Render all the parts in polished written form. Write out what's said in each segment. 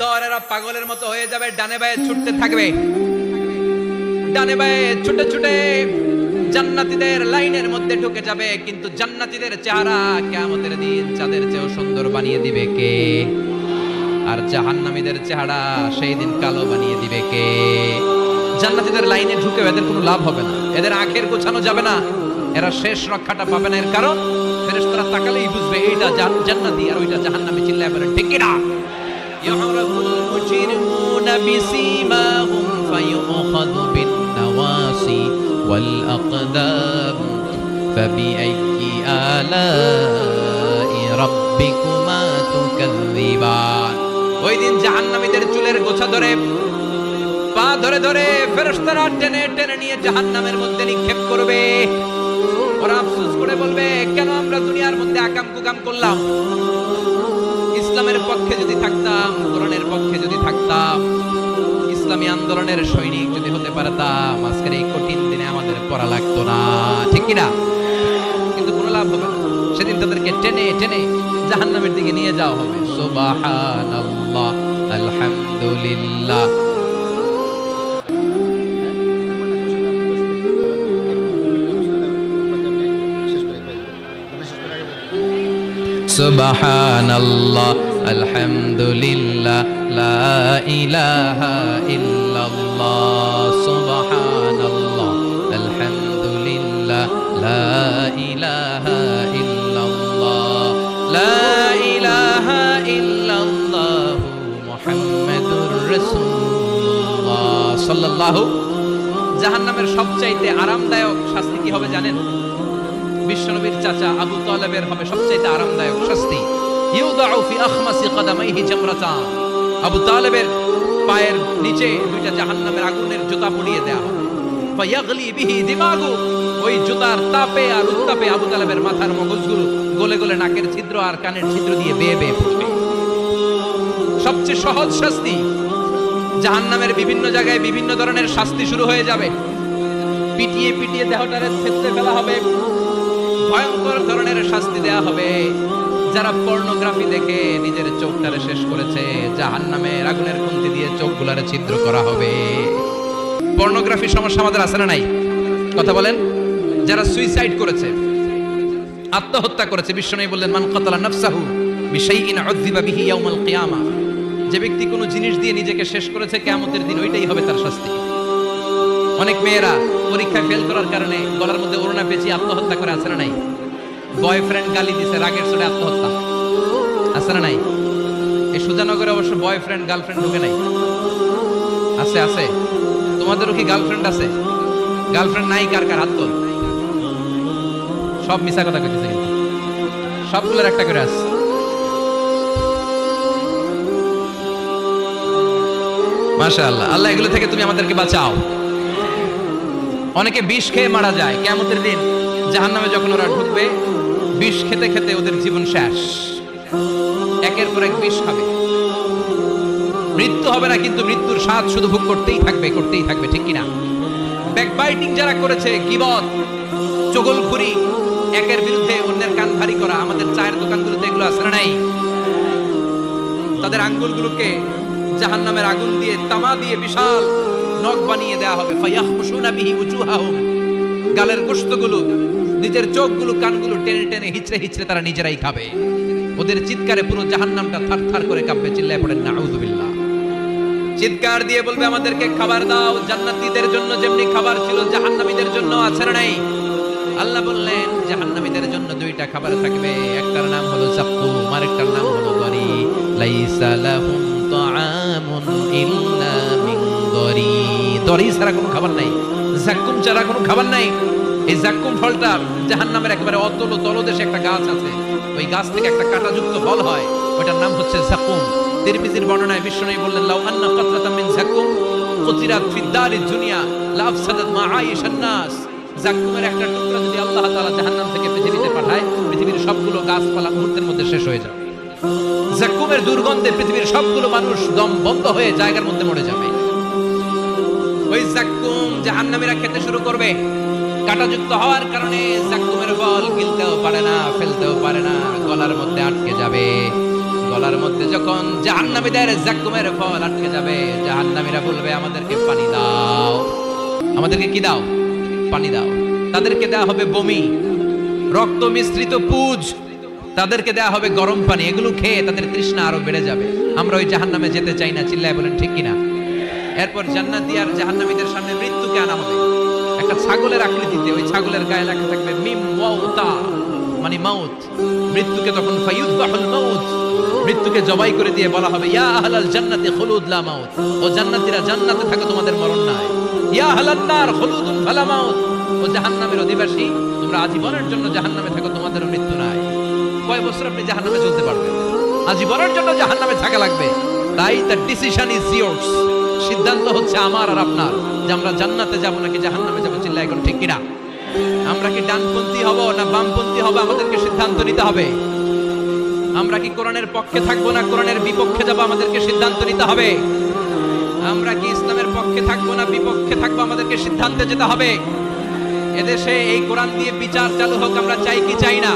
দর, এরা পাগলের মতো হয়ে যাবে, ডানে বায়ে ছুটতে থাকবে, ডানে বায়ে ছুটে ছুটে জান্নাতীদের লাইনের মধ্যে ঢুকে যাবে। কিন্তু জান্নাতীদের চেহারা কিয়ামতের দিন চাঁদের চেয়েও সুন্দর বানিয়ে দিবে কে? আর জাহান্নামীদের চেহারা সেই দিন কালো বানিয়ে দিবে কে? জান্নাতীদের লাইনে ঢুকে এদের কোনো লাভ হবে না, এদের আখের গোছানো যাবে না, এরা শেষ রক্ষাটা পাবে না। এর কারণ ফেরেশতারা তাকালেই বুঝবে এইটা জান্নাতি আর ওইটা জাহান্নামী। চিল্লায় বলেন ঠিক কি না? ইয়ারাফুল মুজরিমুনা বিসীমাহুম ফায়ুখাযু বিন নাওয়াসি ওয়াল আকদাম ফাবিআইয়ি আলাই রাব্বিকুমা তুকাযযিবান। ওই দিন জাহান্নামীদের চুলের গোছা ধরে, পা ধরে ধরে ফেরেশতারা টেনে টেনে নিয়ে জাহান্নামের মধ্যে নিক্ষেপ করবে। ওরা আফসোস করে বলবে, কেন আমরা দুনিয়ার মধ্যে আকাম কুকাম করলাম? ইসলামের পক্ষে যদি থাকতাম, কোরআনের পক্ষে যদি থাকতাম, ইসলামী আন্দোলনের সৈনিক যদি হতে পারতাম, আজকের এই কঠিন দিনে আমাদের পড়া লাগতো না। ঠিক কিনা? কিন্তু কোনো লাভ হবে না। সেদিন তাদেরকে টেনে টেনে জাহান্নামের দিকে নিয়ে যাওয়া হবে। সুবহানাল্লাহ, আলহামদুলিল্লাহ। সুবহানাল্লাহ, আলহামদুলিল্লাহ, লা ইলাহা ইল্লাল্লাহ। সুবহানাল্লাহ, আলহামদুলিল্লাহ, লা ইলাহা ইল্লাল্লাহ, লা ইলাহা ইল্লাল্লাহ, মুহাম্মাদুর রাসূলুল্লাহ সাল্লাল্লাহু। জাহান্নামের সবচাইতে আরামদায়ক শাস্তি কি হবে জানেন? বিশ্বনবীর চাচা আবু তালেবের হবে সবচেয়ে আরামদায়ক শাস্তি। ইউদাউ ফি আখমাসি কদামাইহি জামরাতান। আবু তালেবের পায়ের নিচে দুইটা জাহান্নামের আগুনের জুতা পরিয়ে দেয়া হবে। ফায়াগলি বিহি দিমাগু। ওই জুতার তাপে আর উত্তাপে আবু তালেবের মাথার মগজগুলো গলে গলে নাকের ছিদ্র আর কানের ছিদ্র দিয়ে বেয়ে বেয়ে পড়বে। সবচেয়ে সহজ শাস্তি। জাহান্নামের বিভিন্ন জায়গায় বিভিন্ন ধরনের শাস্তি শুরু হয়ে যাবে। পিটিয়ে পিটিয়ে দেহটারে ছেঁচতে ফেলা হবে, ভয়ঙ্কর ধরনের শাস্তি দেয়া হবে। যারা পর্নোগ্রাফি দেখে নিজের চোখটারে শেষ করেছে, জাহান্নামের আগুনের খুন্তি দিয়ে চোখগুলারে ছিদ্র করা হবে। পর্নোগ্রাফির সমস্যা আমাদের আছে না নাই? কথা বলেন। যারা সুইসাইড করেছে, আত্মহত্যা করেছে, বিশ্বনবী বললেন, মান কাতালা নাফসাহু বিশাইইন উযযিবা বিহি ইয়াউমাল কিয়ামা। যে ব্যক্তি কোনো জিনিস দিয়ে নিজেকে শেষ করেছে, কিয়ামতের দিন ওইটাই হবে তার শাস্তি। অনেক মেয়েরা পরীক্ষায় ফেল করার কারণে গলার মধ্যে ওড়না পেঁচিয়ে আত্মহত্যা করে, আছে না নাই? বয়ফ্রেন্ড গালি দিছে, রাগের চোটে আত্মহত্যা, আছে না নাই? এই সুজানগরে অবশ্য বয়ফ্রেন্ড গার্লফ্রেন্ড ঢুকে নাই, আছে আছে। তোমাদেরও কি গার্লফ্রেন্ড আছে? গার্লফ্রেন্ড নাই কার কার হাত তোল। সব মিছা কথা কইতেছে, কিন্তু সবগুলোর একটা করে আছে। মাশাআল্লাহ, আল্লাহ এগুলো থেকে তুমি আমাদেরকে বাঁচাও। অনেকে বিষ খেয়ে মারা যায় কিয়ামতের দিন। জাহান্নামে যখন ওরা ঢুকবে, বিষ খেতে খেতে ওদের জীবন শেষ। একের পর এক বিষ খাবে, মৃত্যু হবে না, কিন্তু মৃত্যুর স্বাদ শুধু ভোগ করতেই থাকবে, করতেই থাকবে। ঠিক কিনা? ব্যাকবাইটিং যারা করেছে, গীবত, চগলখুরি, একের বিরুদ্ধে অন্যের কান ভারী করা, আমাদের চায়ের দোকানগুলোতে এগুলো আছে না নাই? তাদের আঙ্গুলগুলোকে জাহান্নামের আগুন দিয়ে, তামা দিয়ে বিশাল নখ বানিয়ে দেয়া হবে। ফায়াখমুশুনা বিহি উজুহাহুম। গালের গোশতগুলো, নিজের চোখগুলো, কানগুলো টেনে টেনে হিচড়ে হিচড়ে তারা নিজেরাই খাবে। ওদের চিৎকারে পুরো জাহান্নামটা থারথার করে কাঁপবে। চিল্লায় পড়েন নাউযুবিল্লাহ। চিৎকার দিয়ে বলবে, আমাদেরকে খাবার দাও। জান্নাতীদের জন্য যেমনি খাবার ছিল, জাহান্নামীদের জন্য আছে না নাই? আল্লাহ বললেন, জাহান্নামীদের জন্য দুইটা খাবার থাকবে। একটার নাম হলো যাক্কুম, আরেকটার নাম হলো দরি। লাইসা লাহুম তাআমুন ইল্লা মিন দরি। দরি ছাড়া কোনো খাবার নাই, যাক্কুম ছাড়া কোনো খাবার নাই। এই যাক্কুম ফলটা জাহান্নামের একেবারে অতল তলদেশে একটা গাছ আছে, ওই গাছ থেকে একটা কাঁটাযুক্ত ফল হয়, ওটার নাম হচ্ছে যাক্কুম। তিরমিজির বর্ণনায় বিশ্বনবী বললেন, লাউ আন্না কাতরাতাম মিন যাক্কুম কুতিরাত ফিদ দারিদ দুনিয়া লা আফসাদাত মাআইশান নাস। যাক্কুমের একটা টুকরা যদি আল্লাহ তাআলা জাহান্নাম থেকে পৃথিবীতে পাঠায়, পৃথিবীর সবগুলো গাছপালা মুহূর্তের মধ্যে শেষ হয়ে যাবে। যাক্কুমের দুর্গন্ধে পৃথিবীর সবগুলো মানুষ দম বন্ধ হয়ে জায়গার মধ্যে মরে যাবে। ওই যাক্কুম জাহান্নামীরা খেতে শুরু করবে। কাঁটাযুক্ত হওয়ার কারণে যাক্কুমের ফল গিলতেও পারে না, ফেলতেও পারে না, গলার মধ্যে আটকে যাবে। গলার মধ্যে যখন জাহান্নামীদের জাক্কুমের ফল আটকে যাবে, জাহান্নামীরা বলবে আমাদেরকে পানি দাও, আমাদেরকে কি দাও? পানি দাও। তাদেরকে দেওয়া হবে বমি, রক্ত মিশ্রিত পুজ, তাদেরকে দেওয়া হবে গরম পানি। এগুলো খেয়ে তাদের তৃষ্ণা আরো বেড়ে যাবে। আমরা ওই জাহান্নামে যেতে চাই না, চিল্লায় বলেন ঠিক কিনা? এরপর জান্নাতি আর জাহান্নামীদের সামনে মৃত্যুকে আনা হবে একটা ছাগলের আকৃতিতে। ওই ছাগলের গায়ে লেখা থাকবে মিম ওয়াউতা, মানে মাউত। মৃত্যুকে তখন ফায়ুযবাহুল মাউত, মৃত্যুকে জবাই করে দিয়ে বলা হবে ইয়া আহলাল জান্নাতি খুলুদ লা মাউত, ও জান্নাতীরা জান্নাতে থাকো, তোমাদের মরণ নাই। ইয়া আহলান নার খুলুদুন ফালা মাউত, ও জাহান্নামের অধিবাসী তোমরা আজীবনের জন্য জাহান্নামে থাকো, তোমাদের মৃত্যু নাই। কয় বছর আপনি জাহান্নামে চলতে পারবেন? আজীবনের জন্য জাহান্নামে থাকা লাগবে। তাই দ্য ডিসিশন ইজ ইয়ার্স, সিদ্ধান্ত হচ্ছে আমার আর আপনার যে আমরা জান্নাতে যাব নাকি জাহান্নামে যাব। চিল্লা এখন ঠিক কিনা? আমরা কি ডানপন্থী হব না বামপন্থী হব? আমাদেরকে সিদ্ধান্ত নিতে হবে। আমরা কি কোরআনের পক্ষে থাকবো না কোরআনের বিপক্ষে যাব? আমাদেরকে সিদ্ধান্ত নিতে হবে। আমরা কি ইসলামের পক্ষে থাকবো না বিপক্ষে থাকবো? আমাদেরকে সিদ্ধান্তে যেতে হবে। এদেশে এই কোরআন দিয়ে বিচার চালু হোক, আমরা চাই কি চাই না?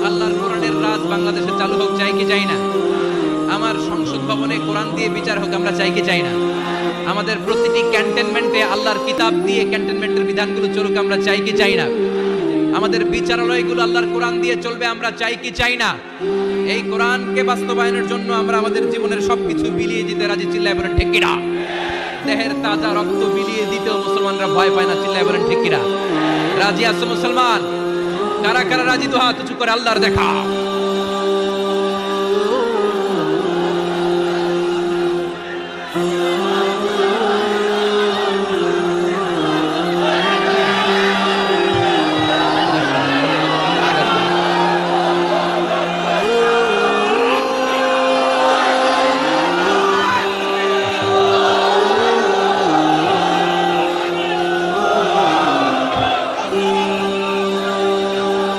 আল্লাহর কোরআনের রাজ বাংলাদেশে চালু হোক, চাই কি চাই না? আমার সংসদ ভবনে কোরআন দিয়ে বিচার হোক, আমরা চাই কি চাই না? আমাদের প্রতিটি ক্যান্টনমেন্টে আল্লাহর কিতাব দিয়ে ক্যান্টনমেন্টের বিধানগুলো চলুক, আমরা চাই কি চাই না? আমাদের বিচারালয়গুলো আল্লাহর কোরআন দিয়ে চলবে, আমরা চাই কি চাই না? এই কোরআনকে বাস্তবায়নের জন্য আমরা আমাদের জীবনের সবকিছু বিলিয়ে দিতে রাজি। চিল্লায় বলেন ঠিক কিনা? দেহের তাজা রক্ত বিলিয়ে দিতেও মুসলমানরা ভয় পায় না। চিল্লায় বলেন ঠিক কিনা? রাজি আছো মুসলমান? কারা কারা রাজি? তো হাত উঁচু করে আল্লাহর দেখা।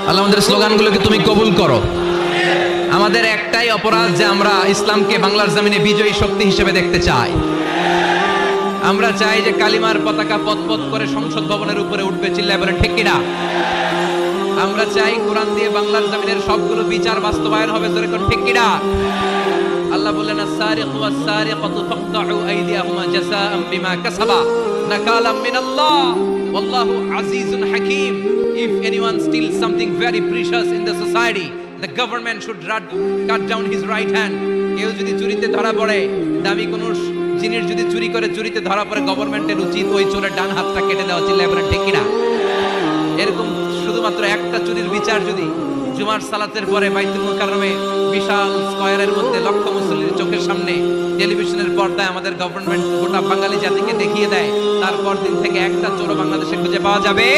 আল্লাহ আমাদের স্লোগানগুলোকে তুমি কবুল করো। আমাদের একটাই অপরাধ যে আমরা ইসলামকে বাংলার জমিনে বিজয়ী শক্তি হিসেবে দেখতে চাই। আমরা চাই যে কালিমার পতাকা পতপত করে সংসদ ভবনের উপরে উঠবে। চিল্লায় বলে ঠিক কিনা? আমরা চাই কোরআন দিয়ে বাংলার জমিনের সবগুলো বিচার বাস্তবায়ন হবে। জোরে করে ঠিক কিনা? আল্লাহ বললেন আস-সারিকু ওয়াস-সারিকাতু ফাকতাউ আইদিয়াহুমা জাযাআম বিমা কাসাবা নাকালাম মিনাল্লাহ ওয়াল্লাহু আজিজুন হাকীম। If anyone steals something very precious in the society, the government should cut down his right hand. কেউ যদি চুরিতে ধরা পড়ে, দামি কোনো জিনিস যদি চুরি করে চুরিতে ধরা পড়ে, গভর্নমেন্টের উচিত ওই চোরের ডান হাতটা কেটে দেওয়া। চিল্লায় বলেন ঠিক কিনা? এরকম শুধুমাত্র একটা চুরির বিচার যদি জুমার সালাতের পরে বাইতুল মুকাররমে বিশাল স্কয়ারের মধ্যে লক্ষ মুসল্লির চোখের সামনে টেলিভিশনের পর্দায় আমাদের গভর্নমেন্ট গোটা বাঙালি জাতিকে দেখিয়ে দেয়, তারপর দিন থেকে একটা চোর বাংলাদেশে খুঁজে পাওয়া যাবে।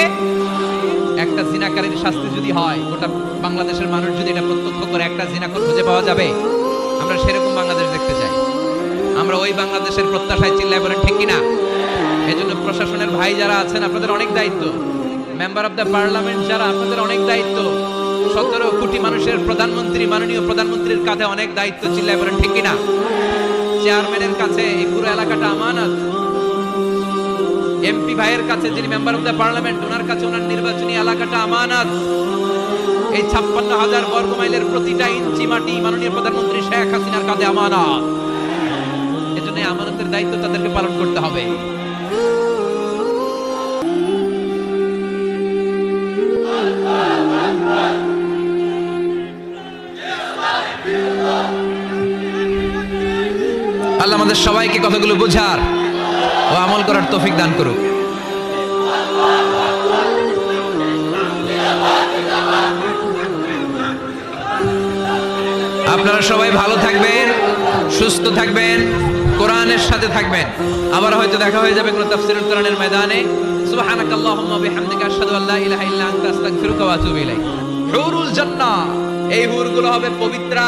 একটা জিনাকারীর শাস্তি যদি হয়, গোটা বাংলাদেশের মানুষ যদি এটা প্রত্যক্ষ করে একটা জিনাকর খুঁজে পাওয়া যাবে। আমরা সেরকম বাংলাদেশ দেখতে চাই। আমরা ওই বাংলাদেশের প্রত্যাশায়। চিল্লায় বলেন ঠিক কিনা? এই জন্য প্রশাসনের ভাই যারা আছেন, আপনাদের অনেক দায়িত্ব। মেম্বার অফ দ্য পার্লামেন্ট যারা, আপনাদের অনেক দায়িত্ব। 17 কোটি মানুষের প্রধানমন্ত্রী, মাননীয় প্রধানমন্ত্রীর কাঁধে অনেক দায়িত্ব। চিল্লায় বলেন ঠিক কিনা? চেয়ারম্যানের কাছে এই পুরো এলাকাটা আমানত। এমপি ভাইয়ের কাছে, যিনি মেম্বার অফ দ্য পার্লামেন্ট, ওনার কাছে ওনার নির্বাচনী এলাকাটা আমানত। এই 56,000 বর্গ মাইলের প্রতিটা ইঞ্চি মাটি মাননীয় প্রধানমন্ত্রী শেখ হাসিনার কাঁধে আমানত। এজন্য আমানতের দায়িত্ব তাদেরকে পালন করতে হবে। আল্লাহ আমাদের সবাইকে কথাগুলো বোঝার ও আমল করার তৌফিক দান করুক। আপনারা সবাই ভালো থাকবেন, সুস্থ থাকবেন, কোরআনের সাথে থাকবেন। আবার হয়তো দেখা হয়ে যাবে কোনো তাফসীরুল কোরআনের ময়দানে। সুবহানাকাল্লাহুম্মা বিহামদিকা আশহাদু আল্লা ইলাহা ইল্লা আনতা আস্তাগফিরুকা ওয়া আতুবু ইলাইক। হুরুল জান্নাহ, এই হুরগুলো হবে পবিত্রা,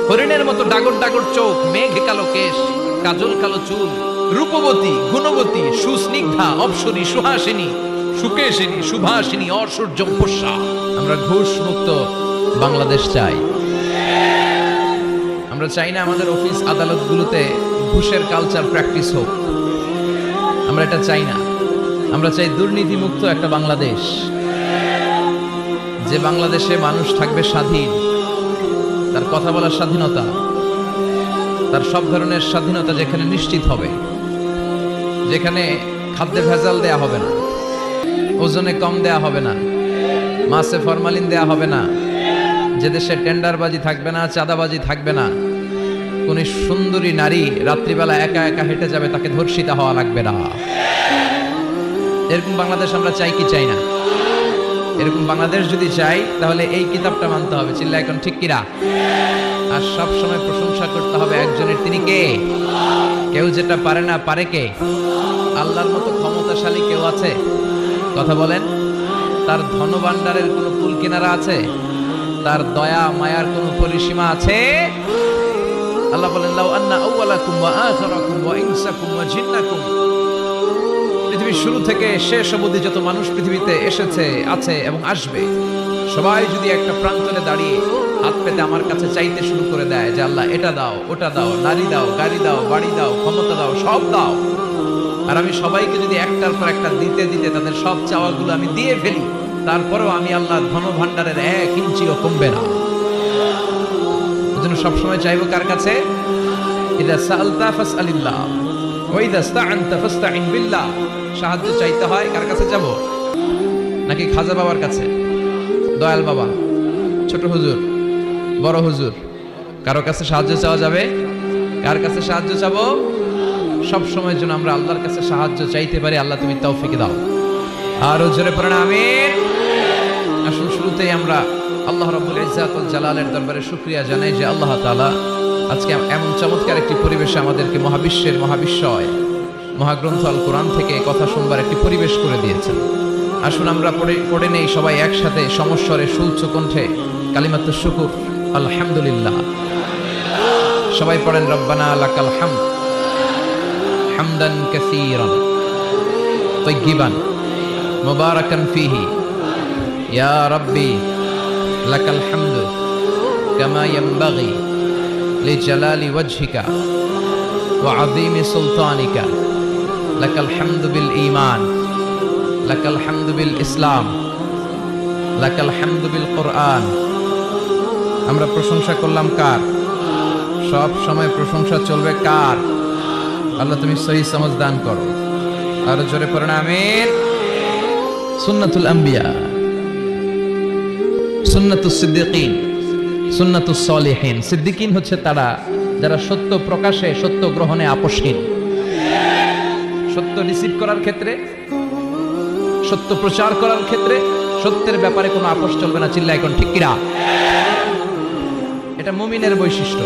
হরিণের মতো ডাগর ডাগর চোখ, মেঘে কালো কেশ, কাজল কালো চুল, রূপবতী, গুণবতী, সুস্নিগ্ধা, অপ্সরী, সুহাসিনী, সুকেশিনী, সুভাষিনী, অসূর্যম পোষা। আমরা ঘুষ মুক্ত বাংলাদেশ চাই। আমরা চাই না আমাদের অফিস আদালতগুলোতে ঘুষের কালচার প্র্যাকটিস হোক। আমরা এটা চাই না। আমরা চাই দুর্নীতি মুক্ত একটা বাংলাদেশ, যে বাংলাদেশে মানুষ থাকবে স্বাধীন, তার কথা বলার স্বাধীনতা, তার সব ধরনের স্বাধীনতা যেখানে নিশ্চিত হবে, যেখানে খাদ্যে ভেজাল দেয়া হবে না, ওজনে কম দেয়া হবে না, মাছে ফরমালিন দেয়া হবে না, যে দেশে টেন্ডারবাজি থাকবে না, চাঁদাবাজি থাকবে না, কোন সুন্দরী নারী রাত্রিবেলা একা একা হেঁটে যাবে, তাকে ধর্ষিতা হওয়া লাগবে না। এরকম বাংলাদেশ আমরা চাই কি চাই না? এরকম বাংলাদেশ যদি চাই তাহলে এই কিতাবটা মানতে হবে। চিল্লা এখন ঠিক কিরা? আর সব সময় প্রশংসা করতে হবে একজনের, তিনি কে? কেউ যেটা পারে না, পারে কে? আল্লাহর মতো ক্ষমতাশালী কেউ আছে? কথা বলেন। তার ধনভাণ্ডারের কোনো কুল কিনারা আছে? তার দয়া মায়ার কোনো পরিসীমা আছে? আল্লাহ বলেন, লাউ আন্না আউওয়ালাকুম ওয়া আখিরাকুম ওয়া ইনসাকুম ওয়া জিন্নাকুম, পৃথিবীর শুরু থেকে শেষ অবধি যত মানুষ পৃথিবীতে এসেছে, আছে এবং আসবে, সবাই যদি একটা প্রান্তরে দাঁড়িয়ে হাত পেতে আমার কাছে চাইতে শুরু করে দেয় যে আল্লাহ এটা দাও, ওটা দাও, নারী দাও, গাড়ি দাও, বাড়ি দাও, ক্ষমতা দাও, সব দাও, আর আমি সবাইকে যদি একটার পর একটা দিতে দিতে তাদের সব চাওয়াগুলো আমি দিয়ে ফেলি, তারপরেও আমি আল্লাহ ধনভাণ্ডারের 1 ইঞ্চিও কমবে না। এজন্য সবসময় চাইবো কার কাছে? ইদা সাআলতা ফাসআলিল্লাহ ওয়া ইদা ইসতাআনতা ফাসতাইন বিল্লাহ। সাহায্য চাইতে হয় কার কাছে যাব? নাকি খাজা বাবার কাছে, দয়াল বাবা, ছোট হুজুর, বড় হুজুর, কারো কাছে সাহায্য চাওয়া যাবে? কার কাছে সাহায্য চাবো? সব সময়ের জন্য আমরা আল্লাহর কাছে সাহায্য চাইতে পারি। আল্লাহ তুমি তৌফিক দাও। আরো জোরে পড়েন আমিন। আসুন শুরুতেই আমরা আল্লাহ রাব্বুল ইজ্জাত ওয়াল জালালের দরবারে শুকরিয়া জানাই যে আল্লাহ তাআলা আজকে এমন চমৎকার একটি পরিবেশে আমাদেরকে মহাবিশ্বের মহাবিশ্বয় মহাগ্রন্থ আল কোরআন থেকে কথা শুনবার একটি পরিবেশ করে দিয়েছেন। আসুন আমরা পড়ে নেই সবাই একসাথে সমস্বরে সুউচ্চ কণ্ঠে কালিমাতুশ শুকর, আলহামদুলিল্লাহ। সবাই পড়েন, রব্বানা লাকাল হামদ হামদান কাসীরান তাইয়িবান মুবারাকান ফীহি ইয়া রাব্বি লাকাল হামদু কামা ইয়ানবাগি লিজালালি ওয়াজহিকা ওয়া আযীমি সুলতানিকা লাকাল হামদু বিল ঈমান লাকাল হামদু বিল ইসলাম লাকাল হামদু বিল কুরআন। আমরা প্রশংসা করলাম কার? সব সময় প্রশংসা চলবে কার? আল্লাহ তুমি সহি সমঝ দান করো। আর জোরে পড়েন আমিন। সুন্নাতুল আম্বিয়া, সুন্নাতুস সিদ্দিকিন, সুন্নাতুস সলিহিন। সিদ্দিকিন হচ্ছে তারা যারা সত্য প্রকাশে, সত্য গ্রহণে আপোষহীন। সত্য রিসিভ করার ক্ষেত্রে, সত্য প্রচার করার ক্ষেত্রে সত্যের ব্যাপারে কোনো আপোষ চলবে না। চিল্লা এখন ঠিক কিনা? এটা মুমিনের বৈশিষ্ট্য।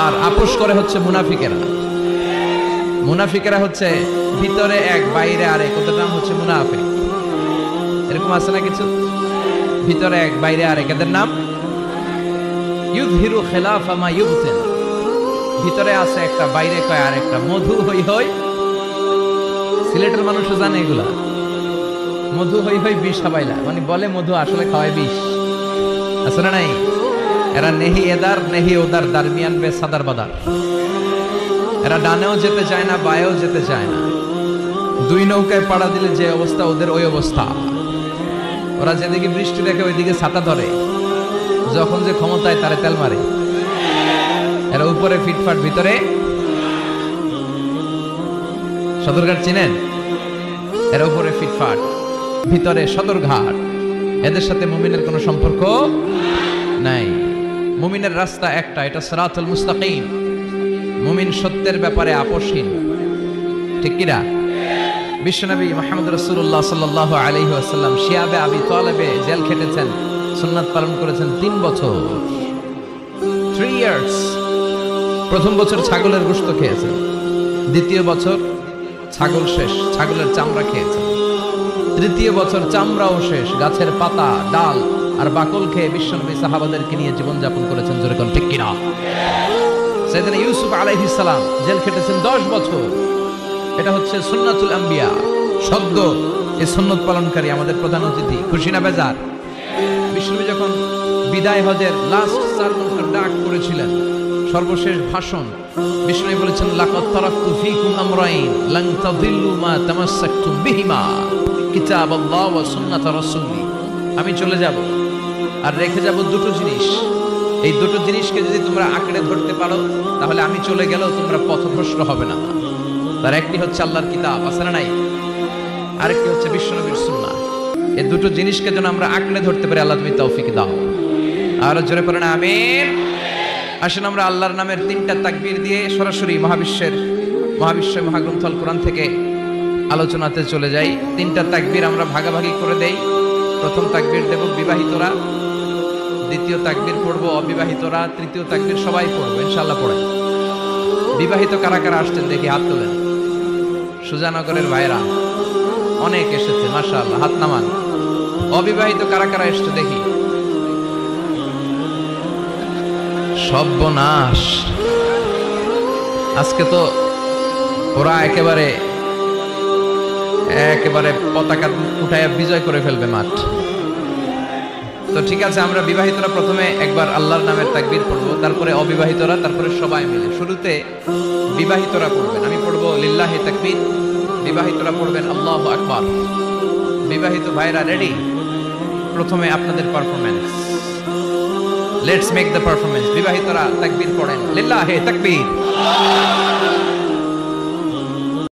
আর আপোষ করে হচ্ছে মুনাফিকেরা। মুনাফিকেরা হচ্ছে ভিতরে এক বাইরে আরেক, ওদের নাম হচ্ছে মুনাফিক। এরকম আছে না কিছু? ভিতরে এক বাইরে আরেক, এদের নাম ইউযহিরু খিলাফা মা ইউবতিন। ভিতরে আছে একটা, বাইরে কয় আরেকটা। মধু হই হই, সিলেটের মানুষও জানে এগুলা। মধু হই হই বিষ খাবাইলা, মানে বলে মধু, আসলে খাওয়ায় বিষ। আছে না নাই? এরা নেহি এদার নেহি ওদার, দারমিয়ান বে সাদার বাদার। এরা ডানেও যেতে চায় না, বায়েও যেতে চায় না। দুই নৌকায় পাড়া দিলে যে অবস্থা, ওদের ওই অবস্থা। ওরা যেদিকে বৃষ্টি দেখে ওইদিকে ছাতা ধরে, যখন যে ক্ষমতায় তারে তেল মারে। এরা উপরে ফিটফাট, ভিতরে সদরঘাট চিনেন? এরা উপরে ফিটফাট, ভিতরে সদরঘাট। এদের সাথে মুমিনের কোনো সম্পর্ক নাই। মুমিনের রাস্তা একটা, এটা সিরাতুল মুস্তাকিম। মুমিন সত্যের ব্যাপারে আপোষহীন। ঠিক কিনা? বিশ্বনবী মুহাম্মদ রাসূলুল্লাহ সাল্লাল্লাহু আলাইহি ওয়াসাল্লাম শিয়াবে আবি তালেবে জেল খেটেছেন, সুন্নাত পালন করেছেন 3 বছর, 3 ইয়ার্স। প্রথম বছর ছাগলের গোশত খেয়েছেন, দ্বিতীয় বছর ছাগল শেষ, ছাগলের চামড়া খেয়েছেন, তৃতীয় বছর চামড়াও শেষ, গাছের পাতা, ডাল আর বাকল খেয়ে বিশ্বনবী সাহাবাদেরকে নিয়ে জীবনযাপন করেছেন। জোরে কোন ঠিক কিনা? সাইয়েদনা ইউসুফ আলাইহিস সালাম জেল খেটেছেন 10 বছর। এটা হচ্ছে সুন্নাতুল আম্বিয়া। সদ্য এই সুন্নত পালনকারী আমাদের প্রধান অতিথি, খুশি না বেজার? বিশ্বনবী যখন বিদায় হজের লাস্ট সারমনের ডাক করেছিলেন, সর্বশেষ ভাষণ, বিশ্বনবী বলেছেন, লাকাদ তারাকতু ফীকুম আমরাইন লান তাদিল্লু মা তামাসসাকতুম বিহিমা কিতাবাল্লাহ ওয়া সুন্নাত রাসূলি। আমি চলে যাব আর রেখে যাব দুটো জিনিস, এই দুটো জিনিসকে যদি তোমরা আঁকড়ে ধরতে পারো তাহলে আমি চলে গেলেও তোমরা পথভ্রষ্ট হবে না। তার একটি হচ্ছে আল্লাহর কিতাব, আছে না নাই? আরেকটি হচ্ছে বিশ্বনবীর সুন্নাহ। এই দুটো জিনিসকে যেন আমরা আঁকড়ে ধরতে পারি, আল্লাহ তুমি তৌফিক দাও। আর জোরে পড়ে না আমিন। আসেন আমরা আল্লাহর নামের 3টা তাকবীর দিয়ে সরাসরি মহাবিশ্ব মহাগ্রন্থ আল কোরআন থেকে আলোচনাতে চলে যাই। 3টা তাকবীর আমরা ভাগাভাগি করে দেই। প্রথম তাকবীর দেব বিবাহিতরা, দ্বিতীয় তাকবীর পড়বো অবিবাহিতরা, তৃতীয় তাকবীর সবাই পড়বো ইনশাআল্লাহ। পড়ে বিবাহিত কারা কারা আসছেন দেখি, হাত তোলেন। সুজানগরের ভাইরা অনেক এসেছে, মাশাআল্লাহ, হাত নামান। অবিবাহিত কারা কারা এসছে দেখি। সর্বনাশ, আজকে তো ওরা একেবারে পতাকা উঠায় বিজয় করে ফেলবে মাঠ। তো ঠিক আছে, আমরা বিবাহিতরা প্রথমে একবার আল্লাহর নামের তাকবীর পড়বো, তারপরে অবিবাহিতরা, তারপরে সবাই মিলে। শুরুতে বিবাহিতরা পড়বেন, আমি পড়বো লিল্লাহি তাকবীর, বিবাহিতরা পড়বেন আল্লাহু আকবার। বিবাহিত ভাইরা রেডি? প্রথমে আপনাদের performance, let's make the performance. বিবাহিতরা তাকবীর পড়েন, লিল্লাহি তাকবীর।